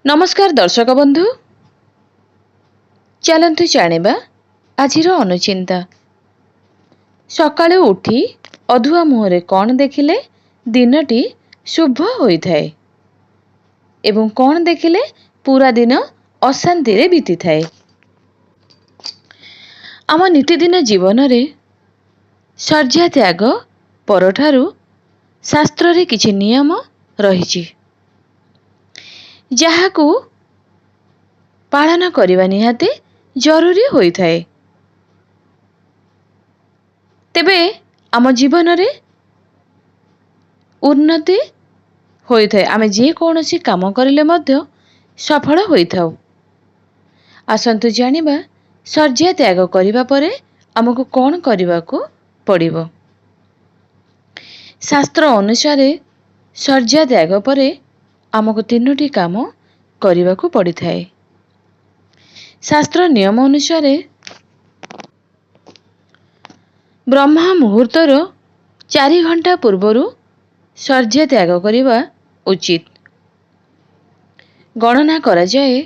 नमस्कार दर्शक बंधु, चलतु जानिबा आजिर अनुचिंता। सकाळु उठी अधुआ मुहरे कौन देखिले दिनटी शुभ होइथाए एवं कौन देखिले पूरा दिन अशांति रे बीती थाए। आम नितिदिन जीवन रे शर्या त्याग परठारु शास्त्र रे किछि नियम रहिछि, जाहाकू पालन करने निहाती जरूरी होइथाए। तेबे आम जीवन रे उन्नति होइथाए। आमे जे कोनोसी काम करिले मध्य सफल होइथाउ। आसंतु जानिबा शर्या त्याग करिबा परे हमकु कोन करिबाकू पड़िबो। शास्त्र अनुसार शर्या त्याग परे हमकु तीनोटी काम करिबाकू पड़िथाए। शास्त्र नियम अनुसार ब्रह्म मुहूर्तर 4 घंटा पूर्वरु शर्या त्याग करिबा उचित गणना करा जाए।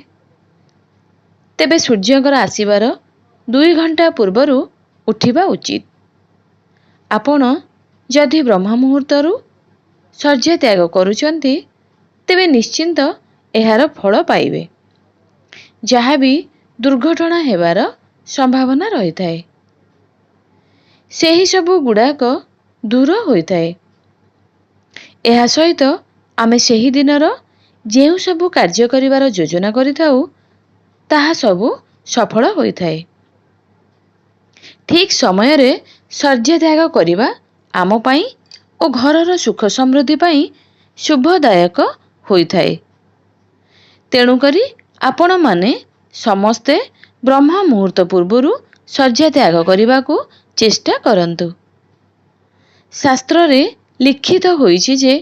तेबे सूर्यंकर आसीबार 2 घंटा पूर्वरु उठिबा उचित। आपण जदि ब्रह्म मुहूर्तरु शर्या त्याग करूचंती तेबे निश्चिंत एहार फल पाइबे, जहाँ भी दुर्घटना हेबार संभावना रही थाए। सेही सबु गुड़ाक दूर होइथाए। एहा सहित आमे सेही दिनर जेउ सबु कार्य करिवार योजना करिथाउ ताहा सबु सफल होइथाए। ठीक समय रे शर्या त्याग करिबा आम पई ओ घरर सुख समृद्धि पई शुभदायक होइथाए। तेणु करी आपण माने समस्ते ब्रह्म मुहूर्त पूर्वरु शर्या त्याग करिबाकू चेष्टा करंतु। शास्त्र रे लिखित होइछि जे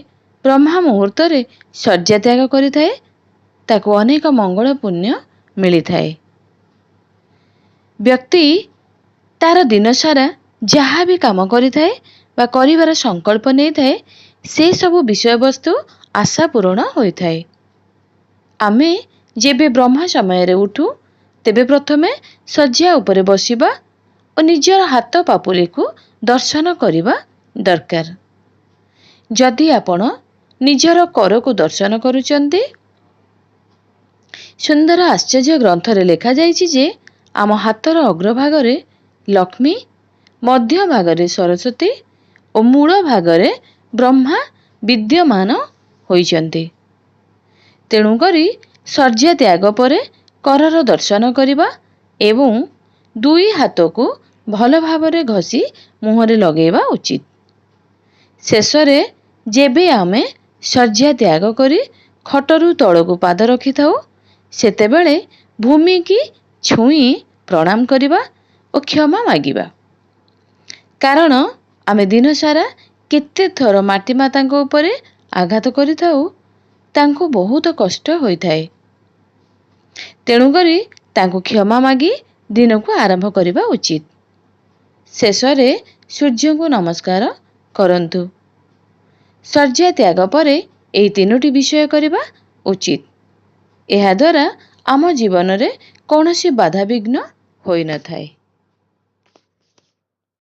ब्रह्म मुहूर्त रे शर्या त्याग करिथाए ताकू अनेक मंगल पुण्य मिलिथाए। व्यक्ति तार दिन सारा जहाँ भी काम करिथाए बा करिवार संकल्प नेइथाए से सबु विषय वस्तु आशा पूर्ण होइथाए। आमे जेबे ब्रह्म समय रे उठू तेबे प्रथमे शज्या उपरे बसिबा और निजर हाथ पापुली को दर्शन करिबा दरकार। जदि आपण निजर कर को दर्शन करूचंती, सुंदर आश्चर्य ग्रंथ रे लेखा जाइछि जे आम हाथर अग्रभाग रे लक्ष्मी, मध्य भाग रे सरस्वती और मूल भाग रे ब्रह्मा विद्यमान होइचंती। तेणु करी शर्या त्याग परे करर दर्शन करिबा एवं 2 हाथ को भल भावरे घसी मुहरे लगेबा उचित। शेषरे जेबे आमे शर्या त्याग करी खटरू तळकू पाद रखिथाउ सेतेबेले भूमि की छुई प्रणाम करिबा और क्षमा मागिबा। कारण आमे दिन सारा केते थर माटी मातांक उपरे आघात करिथाउ तांको बहुत कष्ट होइथाए। तेणु करी तांको क्षमा मागी दिन को आरंभ करिबा उचित। शेषरे सूर्य को नमस्कार करंतु। शर्या त्याग परे एई तीनोटी विषय करिबा उचित। एहा द्वारा आम जीवन रे कोनोसी बाधा विघ्न होई न थाए।